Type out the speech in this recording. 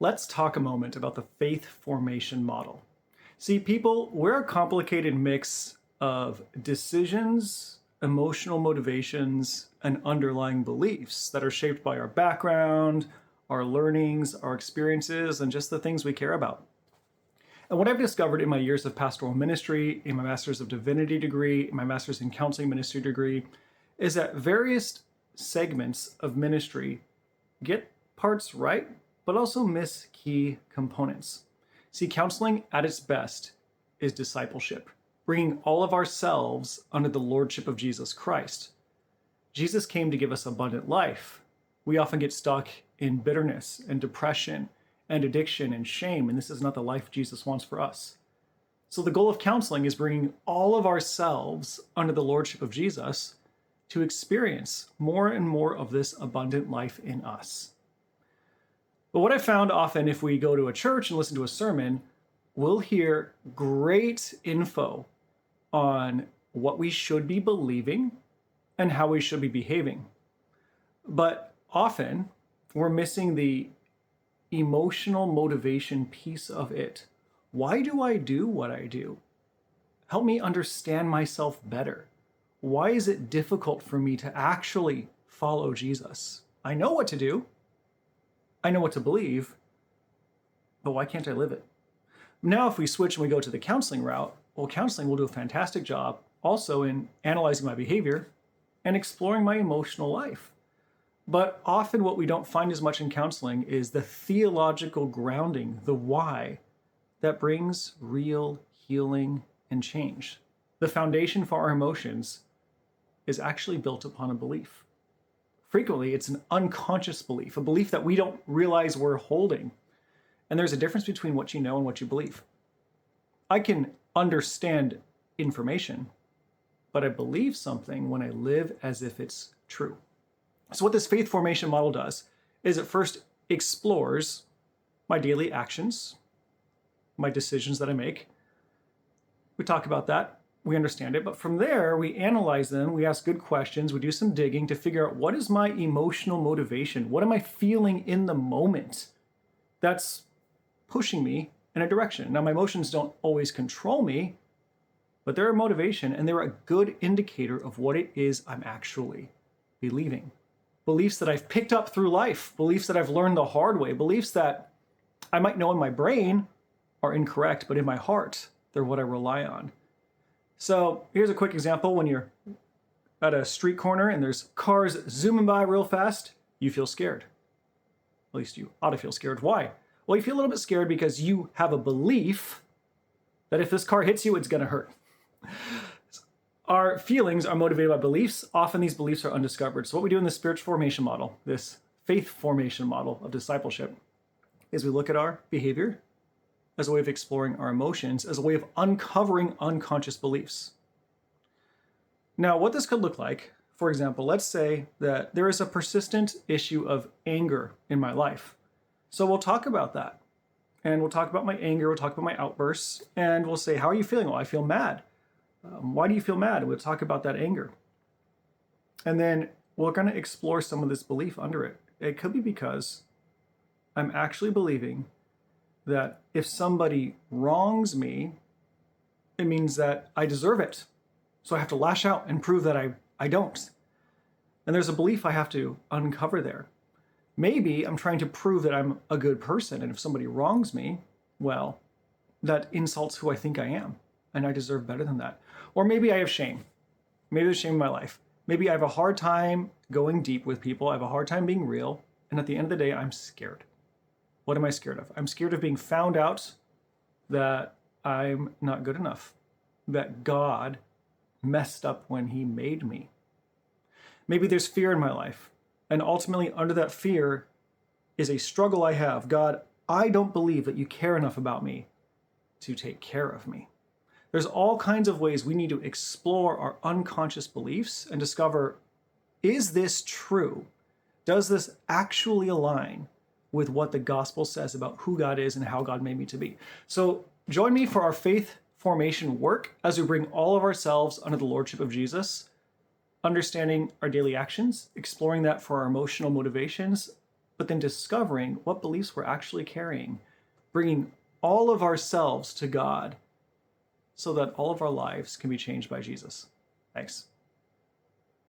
Let's talk a moment about the faith formation model. See, people, we're a complicated mix of decisions, emotional motivations, and underlying beliefs that are shaped by our background, our learnings, our experiences, and just the things we care about. And what I've discovered in my years of pastoral ministry, in my Master's of Divinity degree, in my Master's in Counseling Ministry degree, is that various segments of ministry get parts right, but also miss key components. See, counseling at its best is discipleship, bringing all of ourselves under the lordship of Jesus Christ. Jesus came to give us abundant life. We often get stuck in bitterness and depression and addiction and shame, and this is not the life Jesus wants for us. So the goal of counseling is bringing all of ourselves under the lordship of Jesus to experience more and more of this abundant life in us. But what I found often, if we go to a church and listen to a sermon, we'll hear great info on what we should be believing and how we should be behaving. But often we're missing the emotional motivation piece of it. Why do I do what I do? Help me understand myself better. Why is it difficult for me to actually follow Jesus? I know what to do. I know what to believe, but why can't I live it? Now, if we switch and we go to the counseling route, well, counseling will do a fantastic job also in analyzing my behavior and exploring my emotional life. But often what we don't find as much in counseling is the theological grounding, the why, that brings real healing and change. The foundation for our emotions is actually built upon a belief. Frequently, it's an unconscious belief, a belief that we don't realize we're holding. And there's a difference between what you know and what you believe. I can understand information, but I believe something when I live as if it's true. So what this faith formation model does is it first explores my daily actions, my decisions that I make. We talk about that. We understand it, but from there, we analyze them, we ask good questions, we do some digging to figure out what is my emotional motivation? What am I feeling in the moment that's pushing me in a direction? Now, my emotions don't always control me, but they're a motivation and they're a good indicator of what it is I'm actually believing. Beliefs that I've picked up through life, beliefs that I've learned the hard way, beliefs that I might know in my brain are incorrect, but in my heart, they're what I rely on. So here's a quick example. When you're at a street corner and there's cars zooming by real fast, you feel scared. At least you ought to feel scared. Why? Well, you feel a little bit scared because you have a belief that if this car hits you, it's going to hurt. Our feelings are motivated by beliefs. Often these beliefs are undiscovered. So what we do in the spiritual formation model, this faith formation model of discipleship, is we look at our behavior as a way of exploring our emotions, as a way of uncovering unconscious beliefs. Now, what this could look like, for example, let's say that there is a persistent issue of anger in my life. So we'll talk about that. And we'll talk about my anger, we'll talk about my outbursts, and we'll say, how are you feeling? Well, I feel mad. Why do you feel mad? We'll talk about that anger. And then we're going to explore some of this belief under it. It could be because I'm actually believing that if somebody wrongs me, it means that I deserve it. So I have to lash out and prove that I don't. And there's a belief I have to uncover there. Maybe I'm trying to prove that I'm a good person, and if somebody wrongs me, well, that insults who I think I am, and I deserve better than that. Or maybe I have shame. Maybe there's shame in my life. Maybe I have a hard time going deep with people. I have a hard time being real. And at the end of the day, I'm scared. What am I scared of? I'm scared of being found out that I'm not good enough, that God messed up when he made me. Maybe there's fear in my life. And ultimately, under that fear is a struggle I have. God, I don't believe that you care enough about me to take care of me. There's all kinds of ways we need to explore our unconscious beliefs and discover, is this true? Does this actually align with what the gospel says about who God is and how God made me to be? So join me for our faith formation work as we bring all of ourselves under the lordship of Jesus, understanding our daily actions, exploring that for our emotional motivations, but then discovering what beliefs we're actually carrying, bringing all of ourselves to God so that all of our lives can be changed by Jesus. Thanks.